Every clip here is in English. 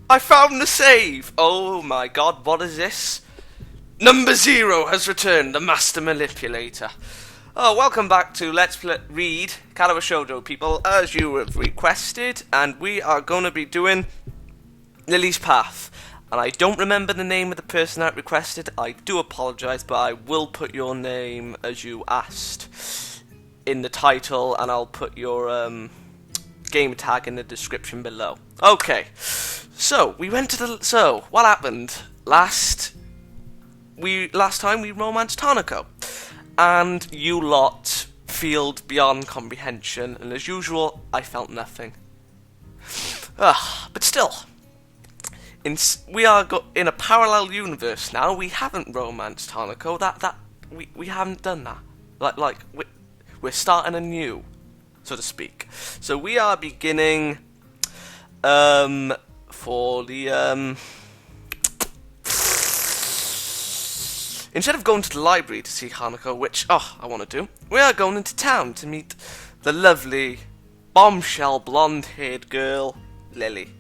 I found the save! Oh my god, what is this? Number 0 has returned, the Master Manipulator. Oh, welcome back to read Katawa Shoujo, people, as you have requested, and we are going to be doing Lilly's Path. And I don't remember the name of the person that requested. I do apologise, but I will put your name as you asked in the title, and I'll put your game tag in the description below. Okay, so we went to the. So what happened last time we romanced Hanako, and you lot failed beyond comprehension, and as usual, I felt nothing. But still. We are in a parallel universe now. We haven't romanced Hanako. We haven't done that. We're starting anew, so to speak. So we are beginning for the instead of going to the library to see Hanako, which I want to do, we are going into town to meet the lovely bombshell blonde-haired girl Lilly.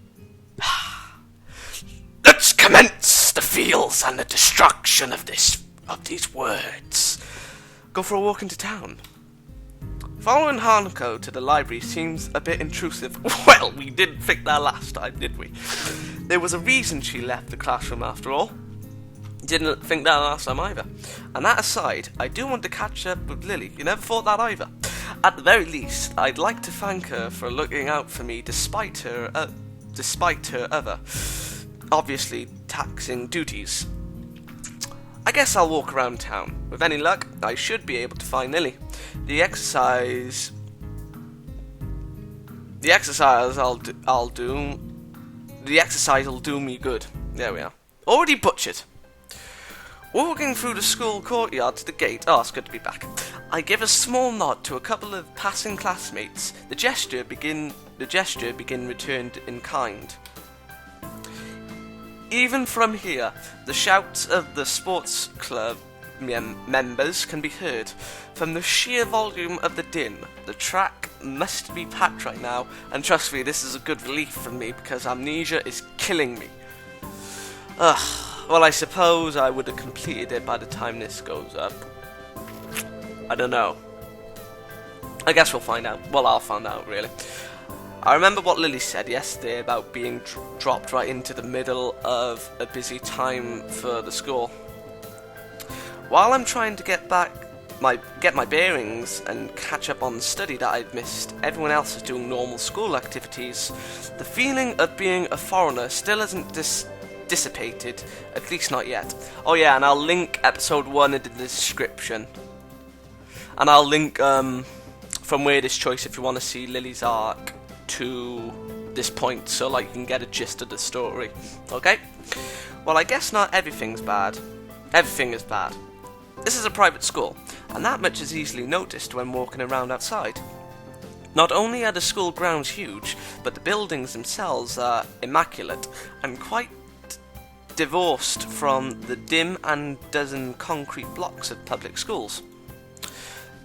Let's commence the fields and the destruction of these words. Go for a walk into town. Following Hanako to the library seems a bit intrusive. Well, we didn't think that last time, did we? There was a reason she left the classroom after all. Didn't think that last time either. And that aside, I do want to catch up with Lilly. You never thought that either. At the very least, I'd like to thank her for looking out for me despite her other obviously taxing duties. I guess I'll walk around town. With any luck, I should be able to find Lilly. The exercise will do me good. There we are. Already butchered. Walking through the school courtyard to the gate. Oh, it's good to be back. I give a small nod to a couple of passing classmates. The gesture begin returned in kind. Even from here, the shouts of the sports club members can be heard. From the sheer volume of the din, the track must be packed right now, and trust me, this is a good relief for me because amnesia is killing me. Well, I suppose I would have completed it by the time this goes up. I don't know. I guess we'll find out. Well, I'll find out, really. I remember what Lilly said yesterday about being dropped right into the middle of a busy time for the school. While I'm trying to get my bearings and catch up on the study that I'd missed, everyone else is doing normal school activities. The feeling of being a foreigner still hasn't dissipated, at least not yet. Oh yeah, and I'll link episode 1 in the description. And I'll link from Weirdest Choice if you want to see Lilly's arc to this point, so like you can get a gist of the story. Okay? Well, I guess not everything's bad. Everything is bad. This is a private school, and that much is easily noticed when walking around outside. Not only are the school grounds huge, but the buildings themselves are immaculate and quite divorced from the dim and dozen concrete blocks of public schools.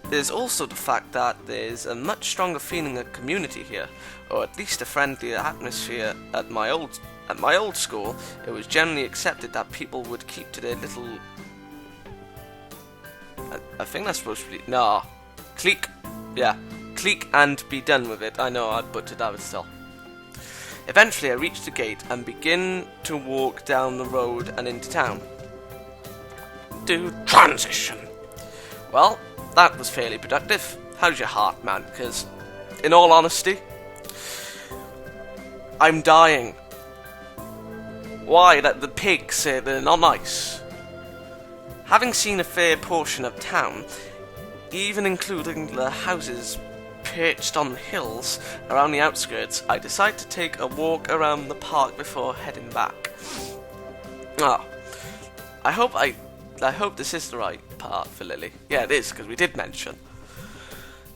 There's also the fact that there's a much stronger feeling of community here, or at least a friendlier atmosphere. At my old school, it was generally accepted that people would keep to their little. I think that's supposed to be clique. Yeah, clique and be done with it. I know I butchered that, but still. Eventually, I reach the gate and begin to walk down the road and into town. Do transition. Well, that was fairly productive. How's your heart, man? Because, in all honesty, I'm dying. Why? That the pigs say they're not nice. Having seen a fair portion of town, even including the houses perched on the hills around the outskirts, I decide to take a walk around the park before heading back. I hope this is the right part for Lilly. Yeah, it is, because we did mention.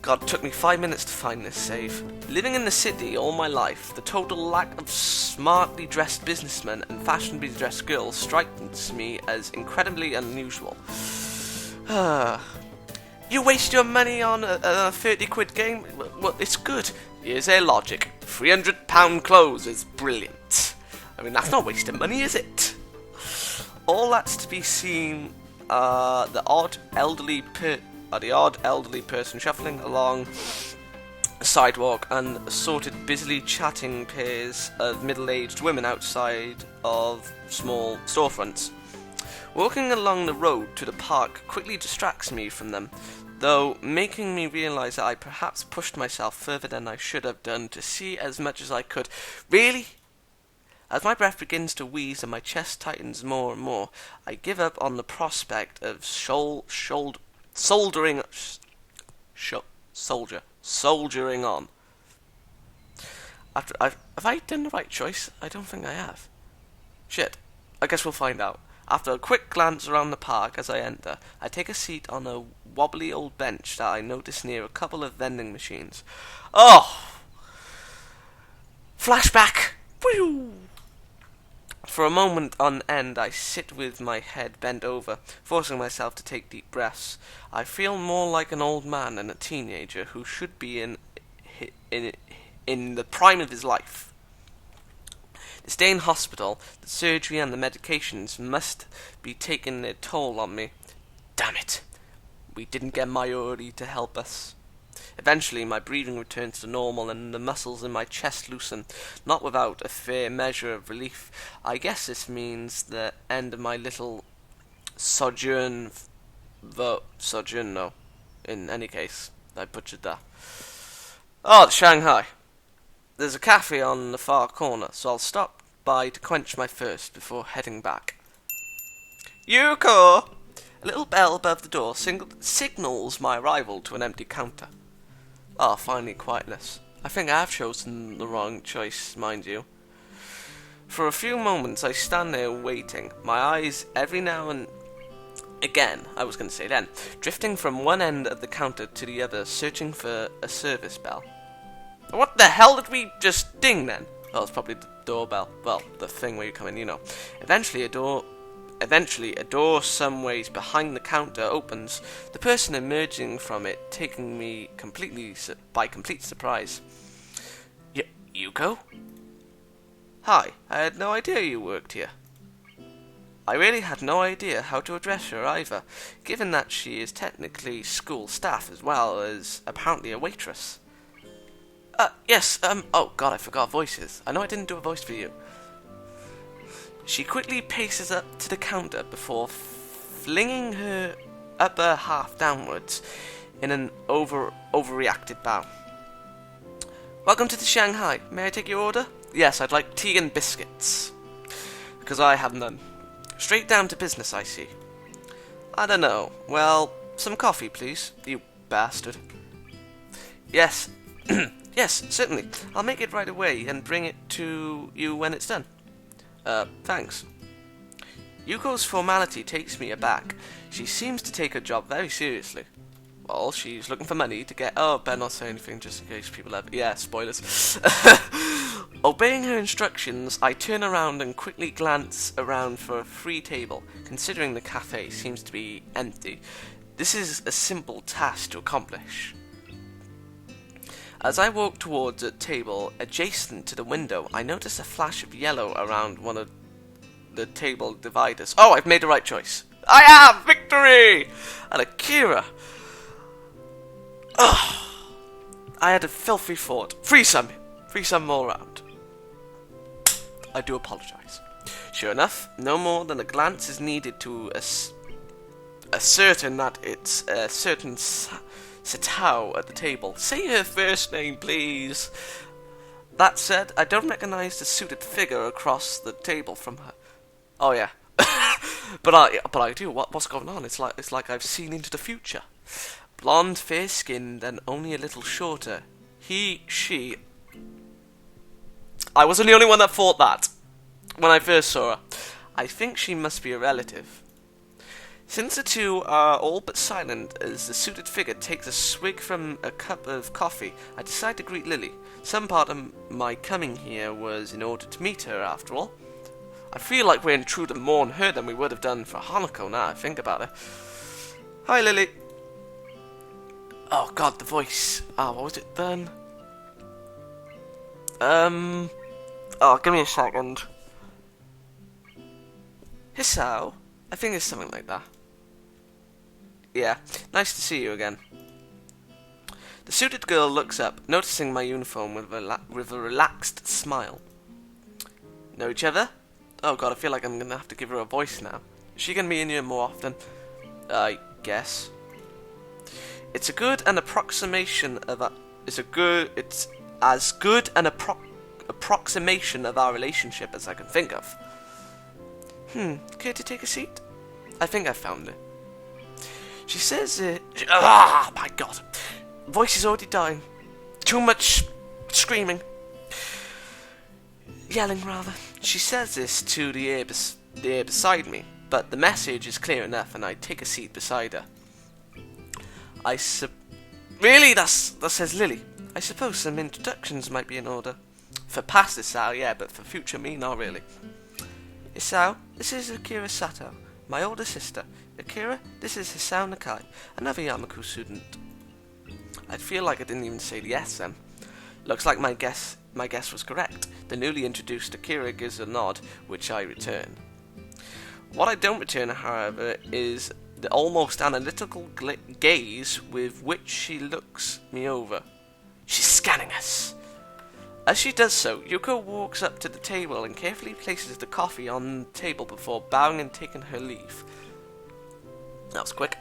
God, it took me 5 minutes to find this save. Living in the city all my life, the total lack of smartly dressed businessmen and fashionably dressed girls strikes me as incredibly unusual. You waste your money on a 30 quid game? Well, it's good. Here's their logic. £300 clothes is brilliant. I mean, that's not wasting money, is it? All that's to be seen the odd elderly person shuffling along the sidewalk and assorted busily chatting pairs of middle-aged women outside of small storefronts. Walking along the road to the park quickly distracts me from them, though making me realise that I perhaps pushed myself further than I should have done to see as much as I could. Really? As my breath begins to wheeze and my chest tightens more and more, I give up on the prospect of soldiering on. Have I done the right choice? I don't think I have. Shit. I guess we'll find out. After a quick glance around the park as I enter, I take a seat on a wobbly old bench that I notice near a couple of vending machines. Oh! Flashback! Whew! For a moment on end, I sit with my head bent over, forcing myself to take deep breaths. I feel more like an old man than a teenager who should be in the prime of his life. The stay in hospital, the surgery and the medications must be taking their toll on me. Damn it. We didn't get Mayuri to help us. Eventually my breathing returns to normal and the muscles in my chest loosen, not without a fair measure of relief. I guess this means the end of my little sojourn, no. In any case, I butchered that. Oh, Shanghai. There's a cafe on the far corner, so I'll stop by to quench my thirst before heading back. Yuko! A little bell above the door signals my arrival to an empty counter. Ah, finally quietness. I think I have chosen the wrong choice, mind you. For a few moments I stand there waiting, my eyes every now and again, drifting from one end of the counter to the other, searching for a service bell. What the hell did we just ding then? Oh, it's probably the doorbell. Well, the thing where you come in, you know. Eventually, a door some ways behind the counter opens, the person emerging from it taking me by complete surprise. Yuko? Hi, I had no idea you worked here. I really had no idea how to address her either, given that she is technically school staff as well as apparently a waitress. Yes, oh god, I forgot voices. I know I didn't do a voice for you. She quickly paces up to the counter before flinging her upper half downwards in an overreacted bow. Welcome to the Shanghai. May I take your order? Yes, I'd like tea and biscuits. Because I have none. Straight down to business, I see. I don't know. Well, some coffee, please, you bastard. Yes. Yes, certainly. I'll make it right away and bring it to you when it's done. Thanks. Yuko's formality takes me aback. She seems to take her job very seriously. Well, she's looking for money to get... Oh, better not say anything just in case people have... Yeah, spoilers. Obeying her instructions, I turn around and quickly glance around for a free table, considering the cafe seems to be empty. This is a simple task to accomplish. As I walk towards a table adjacent to the window, I notice a flash of yellow around one of the table dividers. Oh, I've made the right choice. I have! Victory! And Akira. Oh, I had a filthy thought. Free some all round. I do apologize. Sure enough, no more than a glance is needed to ascertain that it's a certain Satao at the table. Say her first name, please. That said, I don't recognize the suited figure across the table from her. Oh yeah, but I do. What's going on? It's like I've seen into the future. Blonde, fair-skinned, and only a little shorter. She. I wasn't the only one that thought that when I first saw her. I think she must be a relative. Since the two are all but silent as the suited figure takes a swig from a cup of coffee, I decide to greet Lilly. Some part of my coming here was in order to meet her, after all. I feel like we're in true to mourn her than we would have done for Hanako now I think about it. Hi, Lilly. Oh god, the voice. What was it then? Oh, give me a second. Hisao? I think it's something like that. Yeah, nice to see you again. The suited girl looks up, noticing my uniform with a relaxed smile. Know each other? Oh god, I feel like I'm gonna have to give her a voice now. Is she gonna be in here more often? I guess. It's a good an approximation of it's as good an approximation of our relationship as I can think of. Care to take a seat? I think I found it. She says my god. Voice is already dying. Too much screaming. Yelling, rather. She says this to the air beside me, but the message is clear enough, and I take a seat beside her. Really? That says Lilly. I suppose some introductions might be in order. For past Isao, yeah, but for future me, not really. Isao, this is Akira Sato, my older sister. Akira, this is Hisao Nakai, another Yamaku student. I feel like I didn't even say yes then. Looks like my guess was correct. The newly introduced Akira gives a nod, which I return. What I don't return, however, is the almost analytical gaze with which she looks me over. She's scanning us. As she does so, Yuko walks up to the table and carefully places the coffee on the table before bowing and taking her leave. That was quick.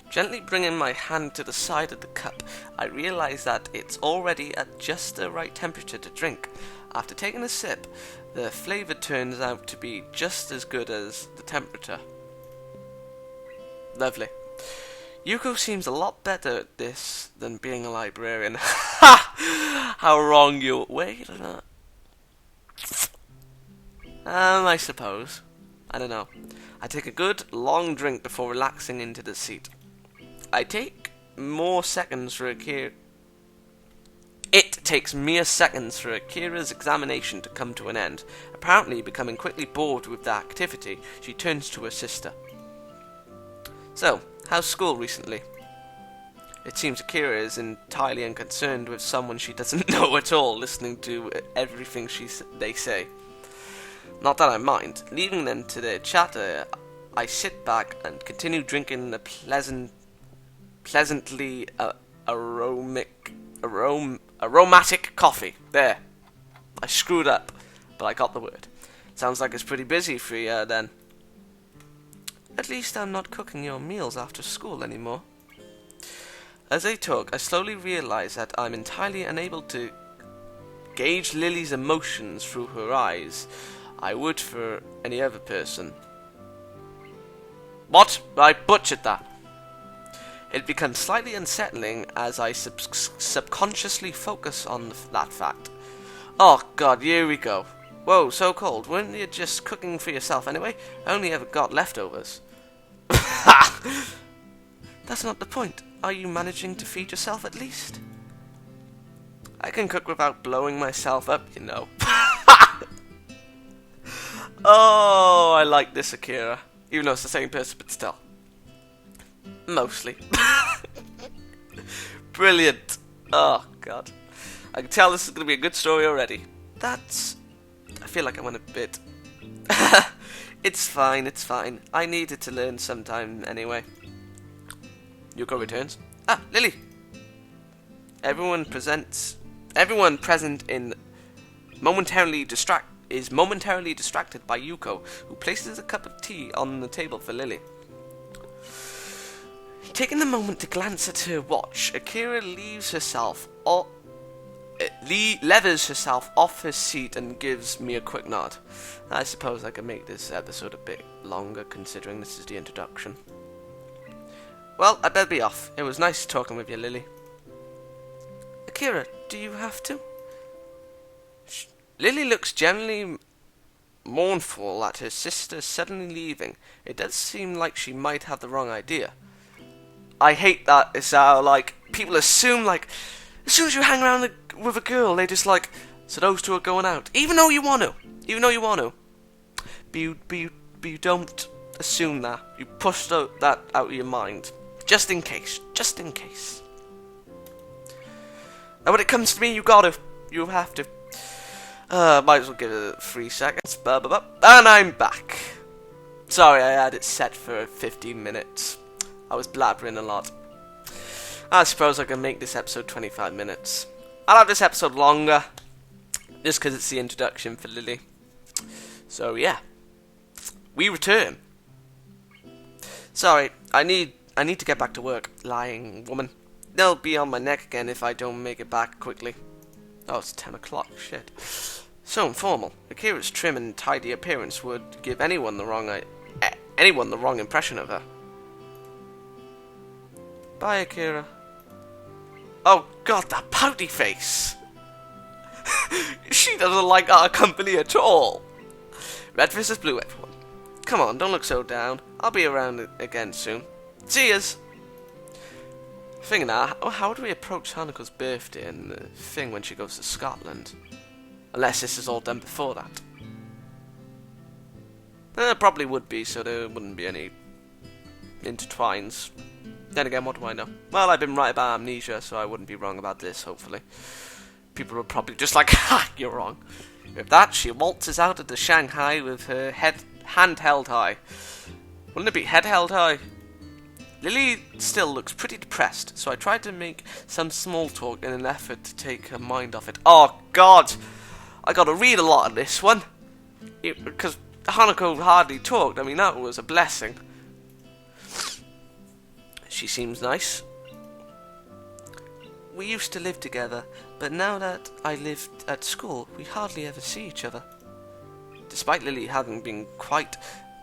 Gently bringing my hand to the side of the cup, I realize that it's already at just the right temperature to drink. After taking a sip, the flavour turns out to be just as good as the temperature. Lovely. Yuko seems a lot better at this than being a librarian. Ha! How wrong you... Wait a minute. I suppose. I don't know. I take a good, long drink before relaxing into the seat. It takes mere seconds for Akira's examination to come to an end. Apparently becoming quickly bored with the activity, she turns to her sister. So, how's school recently? It seems Akira is entirely unconcerned with someone she doesn't know at all, listening to everything they say. Not that I mind. Leaving them to their chatter, I sit back and continue drinking the pleasantly aromatic coffee. There. I screwed up, but I got the word. Sounds like it's pretty busy for you then. At least I'm not cooking your meals after school anymore. As I talk, I slowly realize that I'm entirely unable to gauge Lily's emotions through her eyes. I would for any other person. What? I butchered that. It becomes slightly unsettling as I subconsciously focus on that fact. Oh god, here we go. Whoa, so cold. Weren't you just cooking for yourself anyway? I only ever got leftovers. That's not the point. Are you managing to feed yourself at least? I can cook without blowing myself up, you know. Oh, I like this Akira. Even though it's the same person, but still. Mostly. Brilliant. Oh, God. I can tell this is going to be a good story already. I feel like I went a bit... It's fine, it's fine. I needed to learn sometime anyway. Yuko returns. Ah, Lilly! Everyone present is momentarily distracted by Yuko, who places a cup of tea on the table for Lilly. Taking a moment to glance at her watch, Akira levers herself off her seat and gives me a quick nod. I suppose I could make this episode a bit longer, considering this is the introduction. Well, I better be off. It was nice talking with you, Lilly. Akira, do you have to? Lilly looks generally mournful at her sister suddenly leaving. It does seem like she might have the wrong idea. I hate that. It's how, like, people assume, like, as soon as you hang around with a girl, they just like, so those two are going out. Even though you want to. But you don't assume that. You push that out of your mind. Just in case. And when it comes to me, you have to. Might as well give it 3 seconds. And I'm back. Sorry, I had it set for 15 minutes. I was blabbering a lot. I suppose I can make this episode 25 minutes. I'll have this episode longer, just because it's the introduction for Lilly. So yeah, we return. Sorry, I need to get back to work, lying woman. They'll be on my neck again if I don't make it back quickly. Oh, it's 10 o'clock, shit. So informal. Akira's trim and tidy appearance would give anyone the wrong impression of her. Bye, Akira. Oh god, that pouty face! She doesn't like our company at all. Red versus blue, everyone. Come on, don't look so down. I'll be around again soon. See yous! Thing now, how do we approach Hanako's birthday and the thing when she goes to Scotland? Unless this is all done before that. Probably would be, so there wouldn't be any intertwines. Then again, what do I know? Well, I've been right about amnesia, so I wouldn't be wrong about this, hopefully. People are probably just like, ha, you're wrong. With that, she waltzes out of the Shanghai with her hand held high. Wouldn't it be head held high? Lilly still looks pretty depressed, so I tried to make some small talk in an effort to take her mind off it. Oh, God! I gotta read a lot of this one. Because Hanako hardly talked. I mean, that was a blessing. She seems nice. We used to live together, but now that I live at school, we hardly ever see each other. Despite Lilly having been quite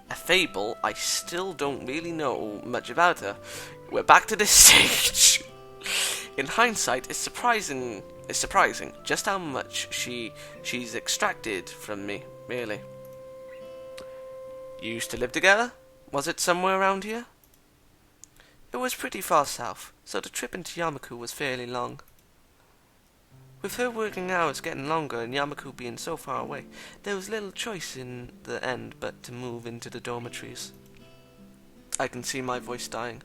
a fable, I still don't really know much about her. We're back to this stage. In hindsight, it's surprising just how much she's extracted from me, really. You used to live together? Was it somewhere around here? It was pretty far south, so the trip into Yamaku was fairly long. With her working hours getting longer and Yamaku being so far away, there was little choice in the end but to move into the dormitories. I can see my voice dying.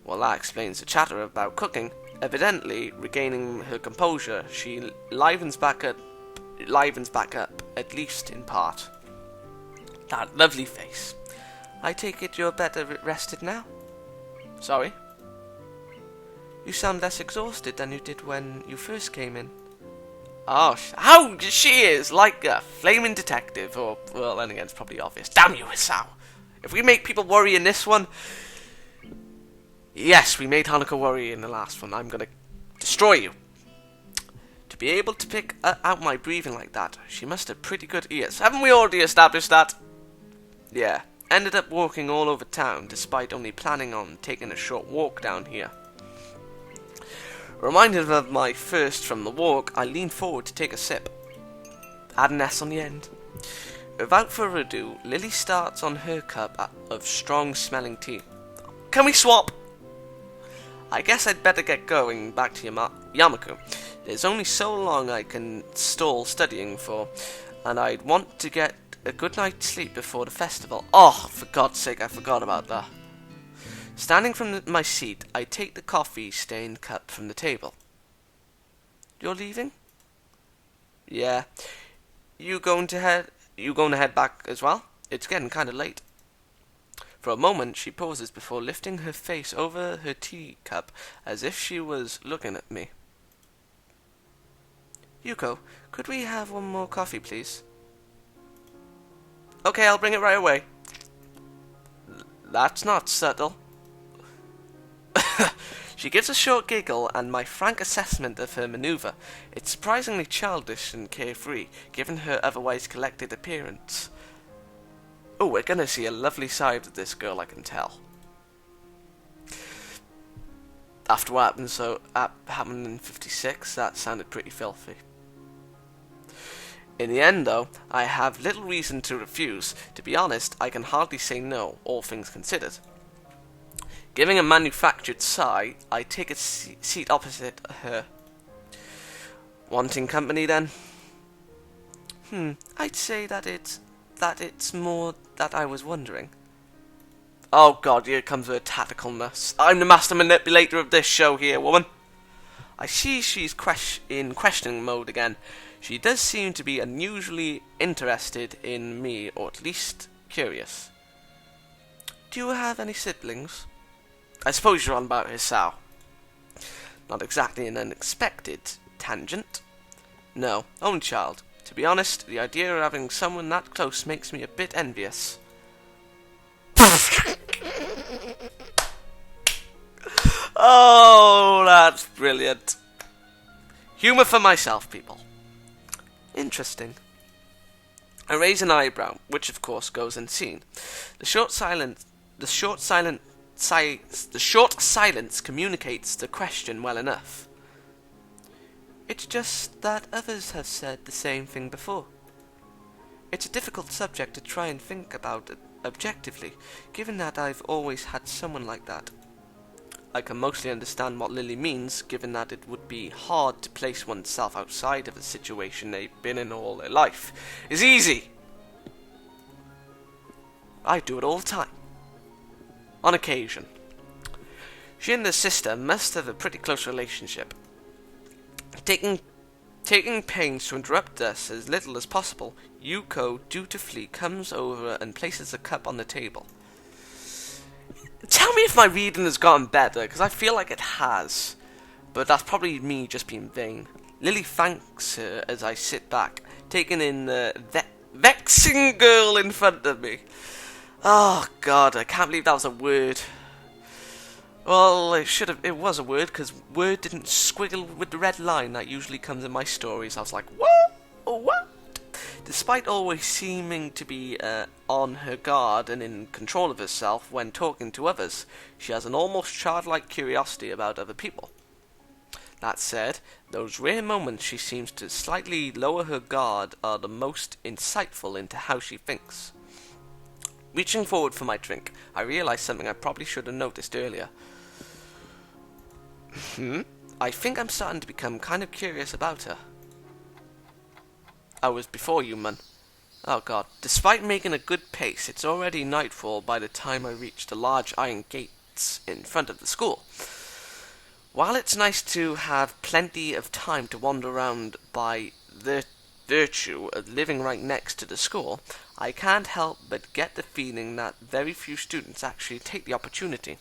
Well, that explains the chatter about cooking. Evidently, regaining her composure, she livens back up, at least in part. That lovely face. I take it you're better rested now? Sorry? You sound less exhausted than you did when you first came in. Oh, how she is like a flaming detective, or, well, then again, it's probably obvious. Damn you, Isao! If we make people worry in this one... Yes, we made Hanako worry in the last one. I'm gonna destroy you. To be able to pick out my breathing like that, she must have pretty good ears. Haven't we already established that? Yeah. Ended up walking all over town, despite only planning on taking a short walk down here. Reminded of my first from the walk, I leaned forward to take a sip. Add an S on the end. Without further ado, Lilly starts on her cup of strong-smelling tea. Can we swap? I guess I'd better get going back to Yamaku. There's only so long I can stall studying for, and I'd want to get a good night's sleep before the festival. Oh, for God's sake, I forgot about that. Standing from my seat, I take the coffee-stained cup from the table. You're leaving? Yeah. You going to head back as well? It's getting kind of late. For a moment, she pauses before lifting her face over her teacup as if she was looking at me. Yuko, could we have one more coffee, please? Okay, I'll bring it right away. That's not subtle. She gives a short giggle and my frank assessment of her maneuver. It's surprisingly childish and carefree, given her otherwise collected appearance. Oh, we're gonna see a lovely side of this girl, I can tell. After what happened in 56, that sounded pretty filthy. In the end, though, I have little reason to refuse. To be honest, I can hardly say no, all things considered. Giving a manufactured sigh, I take a seat opposite her. Wanting company, then? I'd say that it's more that I was wondering. Oh God, here comes her tacticalness. I'm the master manipulator of this show here, woman. I see she's in questioning mode again. She does seem to be unusually interested in me, or at least curious. Do you have any siblings? I suppose you're on about Hisao. Not exactly an unexpected tangent. No, only child. To be honest, the idea of having someone that close makes me a bit envious. Oh, that's brilliant. Humour for myself, people. Interesting. I raise an eyebrow, which of course goes unseen. The short silence communicates the question well enough. It's just that others have said the same thing before. It's a difficult subject to try and think about objectively, given that I've always had someone like that. I can mostly understand what Lilly means, given that it would be hard to place oneself outside of a situation they've been in all their life. It's easy! I do it all the time. On occasion. She and her sister must have a pretty close relationship. Taking pains to interrupt us as little as possible, Yuko dutifully comes over and places a cup on the table. Tell me if my reading has gotten better, because I feel like it has. But that's probably me just being vain. Lilly thanks her as I sit back, taking in the vexing girl in front of me. Oh god, I can't believe that was a word. Well, it was a word, because word didn't squiggle with the red line that usually comes in my stories. I was like, what? What? Despite always seeming to be on her guard and in control of herself when talking to others, she has an almost childlike curiosity about other people. That said, those rare moments she seems to slightly lower her guard are the most insightful into how she thinks. Reaching forward for my drink, I realize something I probably should have noticed earlier. I think I'm starting to become kind of curious about her. I was before you, man. Oh god. Despite making a good pace, it's already nightfall by the time I reach the large iron gates in front of the school. While it's nice to have plenty of time to wander around by the virtue of living right next to the school, I can't help but get the feeling that very few students actually take the opportunity.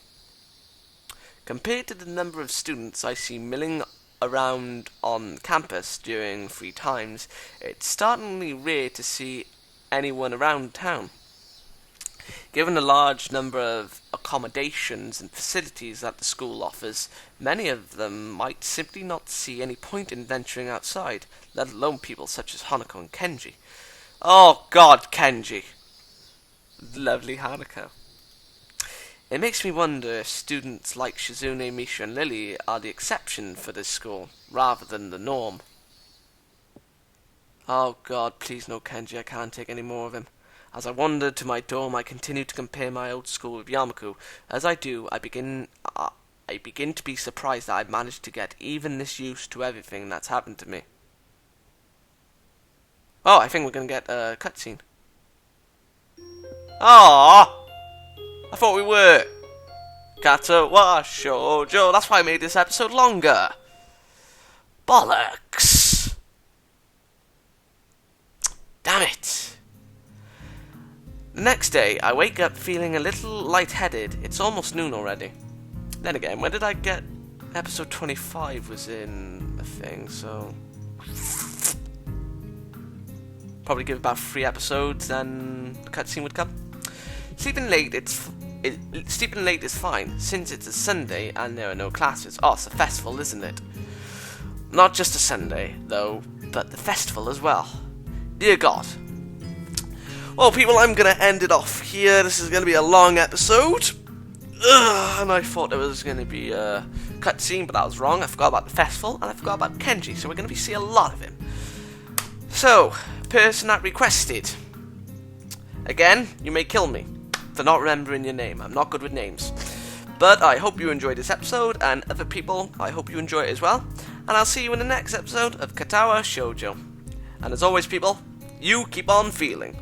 Compared to the number of students I see milling around on campus during free times, it's startlingly rare to see anyone around town. Given the large number of accommodations and facilities that the school offers, many of them might simply not see any point in venturing outside, let alone people such as Hanako and Kenji. Oh god, Kenji! Lovely Hanako. It makes me wonder if students like Shizune, Misha and Lilly are the exception for this school, rather than the norm. Oh god, please no Kenji, I can't take any more of him. As I wander to my dorm, I continue to compare my old school with Yamaku. As I do, I begin to be surprised that I've managed to get even this used to everything that's happened to me. Oh, I think we're going to get a cutscene. Aww! I thought we were. Katawa Shoujo. That's why I made this episode longer. Bollocks. Damn it. The next day, I wake up feeling a little lightheaded. It's almost noon already. Then again, when did I get... Episode 25 was in a thing, so... Probably give about 3 episodes, then the cutscene would come. Sleeping late is fine, since it's a Sunday and there are no classes. Oh, it's a festival, isn't it? Not just a Sunday, though, but the festival as well. Dear God. Well, people, I'm going to end it off here. This is going to be a long episode. And I thought there was going to be a cutscene, but that was wrong. I forgot about the festival, and I forgot about Kenji, so we're going to see a lot of him. So, person that requested. Again, you may kill me for not remembering your name. I'm not good with names. But I hope you enjoyed this episode, and other people, I hope you enjoy it as well. And I'll see you in the next episode of Katawa Shoujo. And as always, people, you keep on feeling.